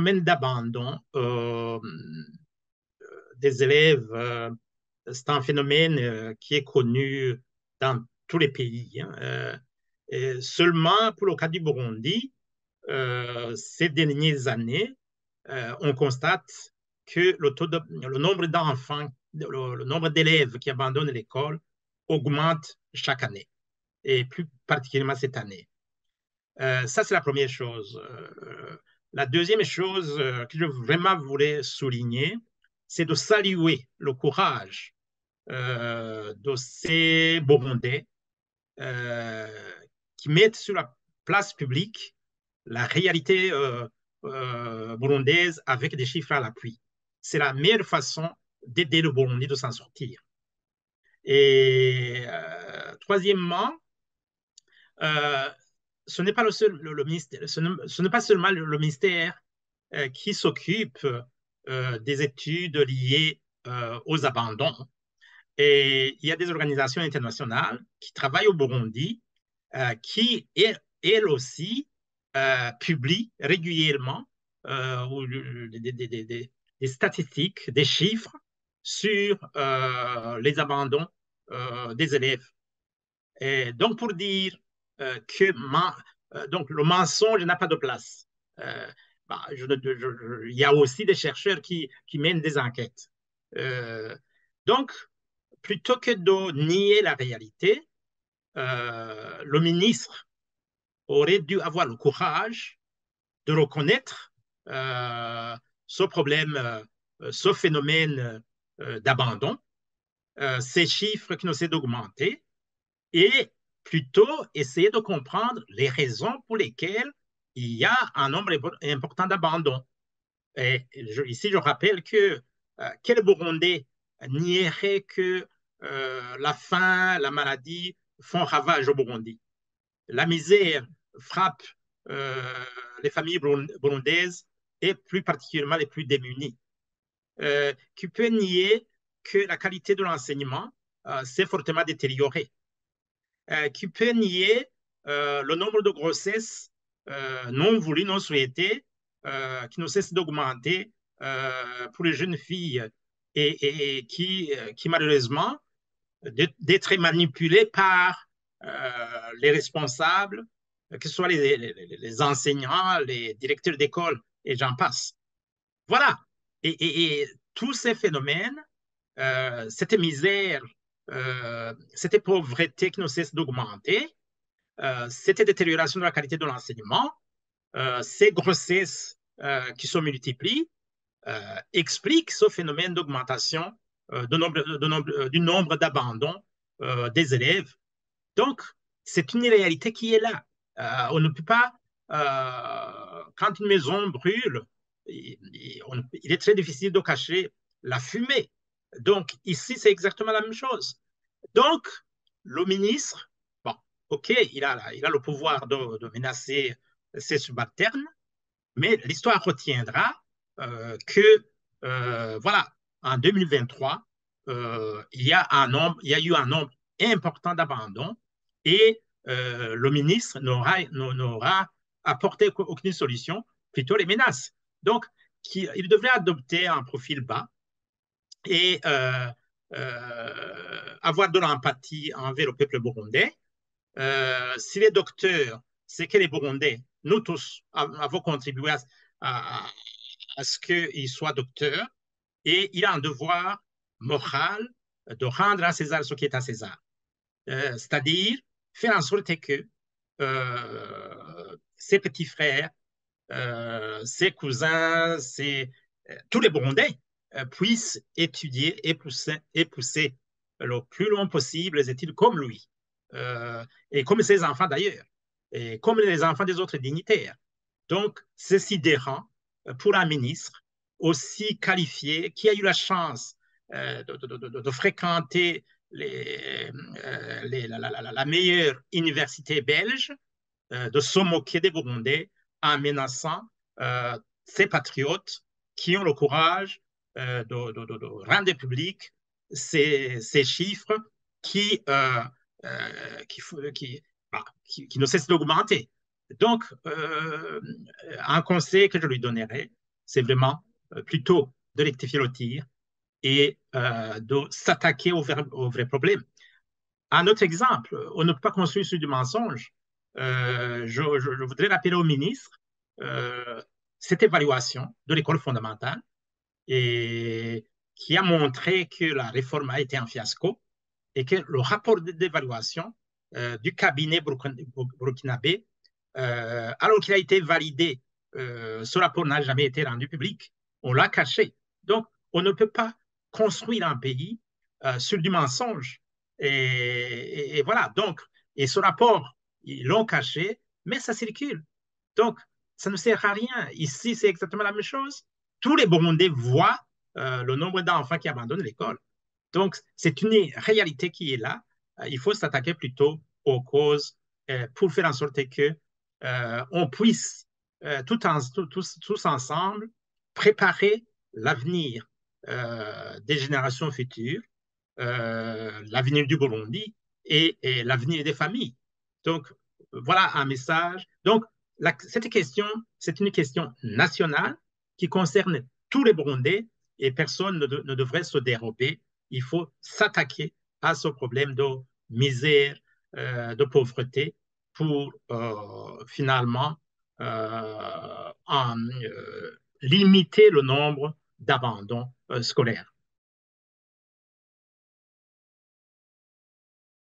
phénomène d'abandon des élèves, c'est un phénomène qui est connu dans tous les pays, hein. Et seulement pour le cas du Burundi, ces dernières années, on constate que le nombre d'enfants, le nombre d'élèves qui abandonnent l'école augmente chaque année, et plus particulièrement cette année. Ça, c'est la première chose. La deuxième chose que je vraiment voulais souligner, c'est de saluer le courage de ces Burundais euh, qui mettent sur la place publique la réalité burundaise avec des chiffres à l'appui. C'est la meilleure façon d'aider le Burundi de s'en sortir. Et troisièmement, euh, ce n'est pas le ministère, ce n'est pas seulement le ministère qui s'occupe des études liées aux abandons. Et il y a des organisations internationales qui travaillent au Burundi, qui, elles aussi, publient régulièrement des statistiques, des chiffres sur les abandons des élèves. Et donc, pour dire que donc, le mensonge n'a pas de place. Euh, il y a aussi des chercheurs qui mènent des enquêtes. Donc, plutôt que de nier la réalité, le ministre aurait dû avoir le courage de reconnaître ce problème, ce phénomène d'abandon, ces chiffres qui ne cessent d'augmenter, et plutôt essayer de comprendre les raisons pour lesquelles il y a un nombre important d'abandons. Et ici, je rappelle que quel Burundais nierait que la faim, la maladie font ravage au Burundi? La misère frappe les familles burundaises et plus particulièrement les plus démunies. Qui peut nier que la qualité de l'enseignement s'est fortement détériorée? Qui peut nier le nombre de grossesses non voulues, non souhaitées, qui ne cesse d'augmenter pour les jeunes filles et qui malheureusement, d'être manipulées par les responsables, que ce soit les enseignants, les directeurs d'école, et j'en passe. Voilà. Et tous ces phénomènes, cette misère, cette pauvreté qui ne cesse d'augmenter, cette détérioration de la qualité de l'enseignement, ces grossesses qui se multiplient, expliquent ce phénomène d'augmentation du nombre d'abandons des élèves. Donc, c'est une réalité qui est là. On ne peut pas, quand une maison brûle, il est très difficile de cacher la fumée. Donc, ici, c'est exactement la même chose. Donc, le ministre, bon, OK, il a le pouvoir de menacer ses subalternes, mais l'histoire retiendra que, voilà, en 2023, il y a eu un nombre important d'abandons et le ministre n'aura apporté aucune solution, plutôt les menaces. Donc, il devrait adopter un profil bas et avoir de l'empathie envers le peuple burundais. Si les docteurs, c'est que les Burundais, nous tous, avons contribué à, à ce qu'il soit docteur, et il a un devoir moral de rendre à César ce qui est à César. C'est-à-dire faire en sorte que ses petits frères, ses cousins, tous les Burundais puissent étudier et pousser le plus loin possible les études comme lui, et comme ses enfants d'ailleurs, et comme les enfants des autres dignitaires. Donc, c'est sidérant pour un ministre aussi qualifié, qui a eu la chance de fréquenter la meilleure université belge, de se moquer des Burundais en menaçant ces patriotes qui ont le courage de rendre public ces chiffres qui, qui, qui, qui ne cessent d'augmenter. Donc, un conseil que je lui donnerais, c'est vraiment plutôt de rectifier le tir et de s'attaquer au vrai problème. Un autre exemple, on ne peut pas construire sur du mensonge. Je voudrais rappeler au ministre cette évaluation de l'école fondamentale et qui a montré que la réforme a été un fiasco et que le rapport d'évaluation du cabinet burkinabé, alors qu'il a été validé, ce rapport n'a jamais été rendu public. On l'a caché. Donc, on ne peut pas construire un pays sur du mensonge. Et voilà. Donc, et ce rapport, ils l'ont caché, mais ça circule. Donc, ça ne sert à rien. Ici, c'est exactement la même chose. Tous les Burundais voient le nombre d'enfants qui abandonnent l'école. Donc, c'est une réalité qui est là. Il faut s'attaquer plutôt aux causes pour faire en sorte que on puisse tous ensemble préparer l'avenir des générations futures, l'avenir du Burundi et l'avenir des familles. Donc, voilà un message. Donc, cette question, c'est une question nationale qui concerne tous les Burundais et personne ne devrait se dérober. Il faut s'attaquer à ce problème de misère, de pauvreté pour finalement limiter le nombre d'abandons scolaires.